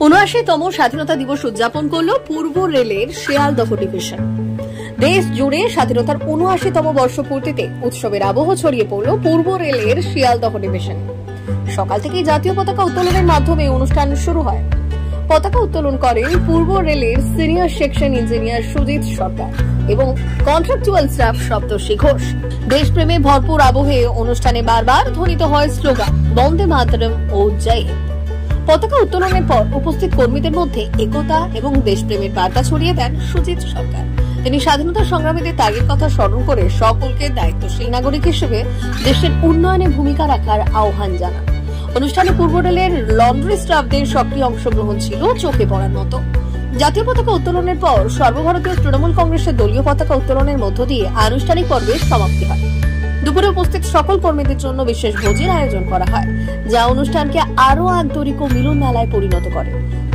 ৭৯তম স্বাধীনতা দিবস উদযাপন করল পূর্ব রেলের শিয়ালদহ ডিভিশন। দেশ জুড়ে স্বাধীনতার ৭৯তম বর্ষপূর্তিতে উৎসবের আবহ ছড়িয়ে পড়ল পূর্ব রেলের শিয়ালদহ ডিভিশন। সকাল থেকেই জাতীয় পতাকা উত্তোলনের মাধ্যমে অনুষ্ঠান শুরু হয়। পতাকা উত্তোলন করেন পূর্ব রেলের সিনিয়র সেকশন ইঞ্জিনিয়ার সুজিত সরকার এবং কন্ট্রাকচুয়াল স্টাফ সপ্তর্ষি ঘোষ। দেশপ্রেমে ভরপুর আবহে অনুষ্ঠানে বারবার ধ্বনিত হয় স্লোগান বন্দে মাতরম ও জয় হিন্দ। পতাকা উত্তোলনের পর উপস্থিত কর্মীদের মধ্যে একতা এবং দেশপ্রেমের বার্তা ছড়িয়ে দেন সুজিত সরকার। তিনি স্বাধীনতা সংগ্রামীদের ত্যাগের কথা স্মরণ করে সকলকে দায়িত্বশীল নাগরিক হিসেবে দেশের উন্নয়নে ভূমিকা রাখার আহ্বান জানান। অনুষ্ঠানে পূর্ব রেলের লন্ড্রি স্টাফদের সক্রিয় অংশগ্রহণ ছিল চোখে পড়ার মতো। জাতীয় পতাকা উত্তোলনের পর সর্বভারতীয় তৃণমূল কংগ্রেসের দলীয় পতাকা উত্তোলনের মধ্য দিয়ে আনুষ্ঠানিক পর্বের সমাপ্তি হয়। দুপুরে উপস্থিত সকল কর্মীদের জন্য বিশেষ ভোজের আয়োজন করা হয়, যা অনুষ্ঠানকে আরো আন্তরিক ও মিলন মেলায় পরিণত করে।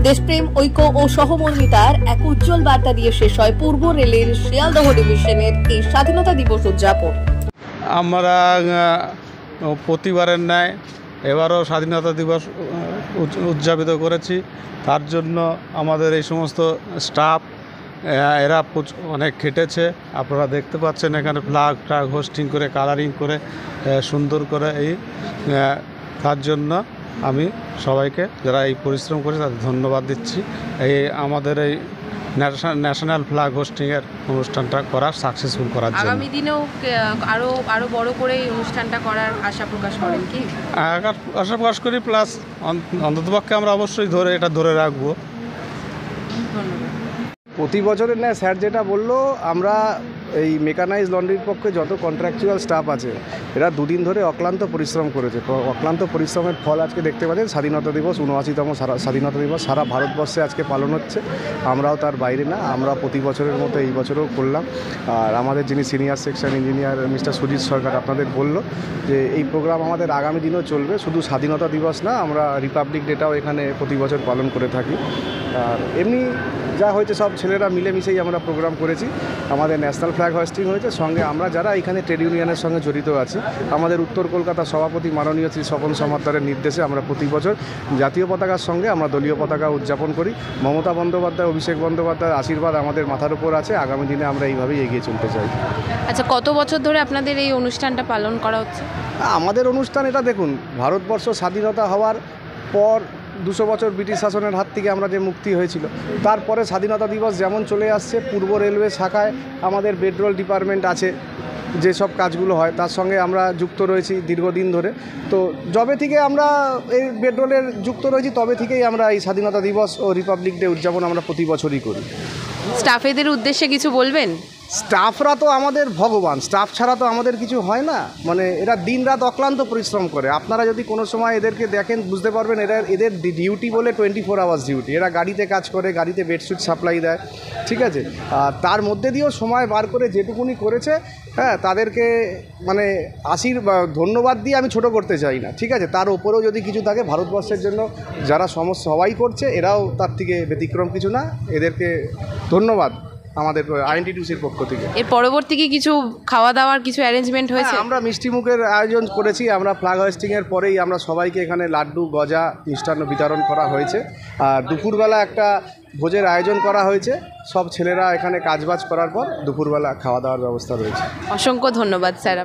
দেশপ্রেম, ঐক্য ও সহমর্মিতার এক উজ্জ্বল বার্তা দিয়ে শেষ হয় পূর্ব রেলের শিয়ালদহ ডিভিশনের এই স্বাধীনতা দিবস উদযাপন। আমরা প্রতিবারের ন্যায় এবারও স্বাধীনতা দিবস উদযাপিত করেছি। তার জন্য আমাদের এই সমস্ত স্টাফ এরা অনেক খেটেছে। আপনারা দেখতে পাচ্ছেন এখানে ফ্ল্যাগ হোস্টিং করে, কালারিং করে, সুন্দর করে তার জন্য আমি সবাইকে যারা এই পরিশ্রম করে তাদের ধন্যবাদ দিচ্ছি। আমাদের এই ন্যাশনাল ফ্ল্যাগ হোস্টিংয়ের অনুষ্ঠানটা করার সাকসেসফুল করার জন্য। আগামী দিনেও আরো বড় করে এই অনুষ্ঠানটা করার আশা প্রকাশ করেন কি? আশা প্রকাশ করি, প্লাস অন্ততপক্ষে আমরা অবশ্যই এটা ধরে রাখবো। ধন্যবাদ। প্রতি বছরের ন্যায় স্যার যেটা বললো, আমরা এই মেকানাইজ লন্ড্রির পক্ষে যত কন্ট্রাকচুয়াল স্টাফ আছে এরা দুদিন ধরে অক্লান্ত পরিশ্রম করেছে। অক্লান্ত পরিশ্রমের ফল আজকে দেখতে পাচ্ছেন। স্বাধীনতা দিবস ৭৯তম স্বাধীনতা দিবস সারা ভারতবর্ষে আজকে পালন হচ্ছে। আমরাও তার বাইরে না, আমরা প্রতি বছরের মতো এই বছরও করলাম। আর আমাদের যিনি senior section engineer mister Sujit Sarkar আপনাদের বলল যে এই প্রোগ্রাম আমাদের আগামী দিনেও চলবে। শুধু স্বাধীনতা দিবস না, আমরা রিপাবলিক ডেটাও এখানে প্রতি বছর পালন করে থাকি। আর এমনি যা হয়েছে সব ছেলেরা মিলেমিশেই আমরা প্রোগ্রাম করেছি। আমাদের ন্যাশনাল ফ্ল্যাগ হোস্টিং হয়েছে, সঙ্গে আমরা যারা এখানে ট্রেড ইউনিয়নের সঙ্গে জড়িত আছি, আমাদের উত্তর কলকাতার সভাপতি মাননীয় শ্রী স্বপন সমাদ্দারের নির্দেশে আমরা প্রতি বছর জাতীয় পতাকার সঙ্গে আমরা দলীয় পতাকা উদযাপন করি। মমতা বন্দ্যোপাধ্যায়, অভিষেক বন্দ্যোপাধ্যায়ের আশীর্বাদ আমাদের মাথার উপর আছে। আগামী দিনে আমরা এইভাবেই এগিয়ে চলতে চাই। আচ্ছা, কত বছর ধরে আপনাদের এই অনুষ্ঠানটা পালন করা হচ্ছে? আমাদের অনুষ্ঠান এটা দেখুন, ভারতবর্ষ স্বাধীনতা হওয়ার পর ২০০ বছর ব্রিটিশ শাসনের হাত থেকে আমরা যে মুক্তি হয়েছিল, তারপরে স্বাধীনতা দিবস যেমন চলে আসছে, পূর্ব রেলওয়ে শাখায় আমাদের পেট্রোল ডিপার্টমেন্ট আছে, যেসব কাজগুলো হয় তার সঙ্গে আমরা যুক্ত রয়েছি দীর্ঘদিন ধরে। তো যবে থেকে আমরা এই পেট্রোলের যুক্ত রয়েছি তবে থেকেই আমরা এই স্বাধীনতা দিবস ও রিপাবলিক ডে উদযাপন আমরা প্রতি বছরই করি। স্টাফেদের উদ্দেশ্যে কিছু বলবেন? স্টাফরা তো আমাদের ভগবান, স্টাফ ছাড়া তো আমাদের কিছু হয় না। মানে এরা দিন রাত অক্লান্ত পরিশ্রম করে। আপনারা যদি কোনো সময় এদেরকে দেখেন বুঝতে পারবেন এদের ডিউটি বলে 24 আওয়ার্স ডিউটি। এরা গাড়িতে কাজ করে, গাড়িতে বেডশিট সাপ্লাই দেয়, ঠিক আছে। আর তার মধ্যে দিয়েও সময় বার করে যেটুকুনি করেছে, হ্যাঁ, তাদেরকে মানে ধন্যবাদ দিয়ে আমি ছোট করতে চাই না, ঠিক আছে। তার উপরেও যদি কিছু থাকে ভারতবর্ষের জন্য যারা সবাই করছে, এরাও তার থেকে ব্যতিক্রম কিছু না। এদেরকে ধন্যবাদ আমাদের আইএনটিটিউসির পক্ষ থেকে। এর পরবর্তী কি কিছু খাওয়া দাওয়ার কিছু অ্যারেঞ্জমেন্ট হয়েছে? আমরা মিষ্টি মুখের আয়োজন করেছি। আমরা ফ্ল্যাগ হোস্টিংয়ের পরেই আমরা সবাইকে এখানে লাড্ডু, গজা, মিষ্টান্ন বিতরণ করা হয়েছে। আর দুপুরবেলা একটা ভোজের আয়োজন করা হয়েছে। সব ছেলেরা এখানে কাজবাজ করার পর দুপুরবেলা খাওয়া দাওয়ার ব্যবস্থা রয়েছে। অসংখ্য ধন্যবাদ স্যার।